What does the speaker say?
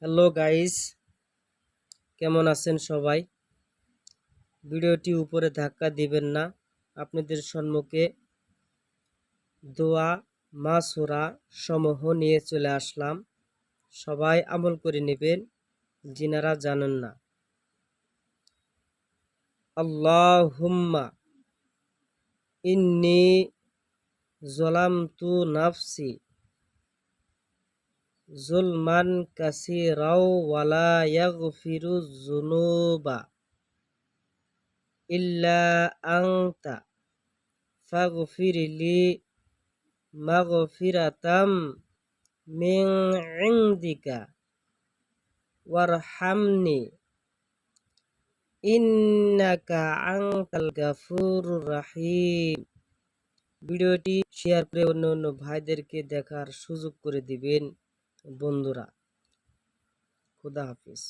Hello guys, কেমন আছেন সবাই? ভিডিওটি উপরে ধাক্কা দিবেন না। আপনাদের সম্মুখে দোয়া মাসুরা সমূহ নিয়ে চলে আসলাম। সবাই আমল করে নেবেন যিনারা জানেন না। আল্লাহুম্মা ইন্নী যালামতু নাফসি যুলমান কাসীরাও ওয়ালা ইয়াগফিরুয যুনুবা ইল্লা আনতা ফাগফিরলি মাগফিরাতাম মিন ইনদিকা ওয়ারহামনি ইন্নাকা আনতাল গাফুরুর রাহিম। ভিডিওটি শেয়ার করে অন্য ভাইদেরকে দেখার সুযোগ করে দিবেন বন্ধুরা। খোদা হাফেজ।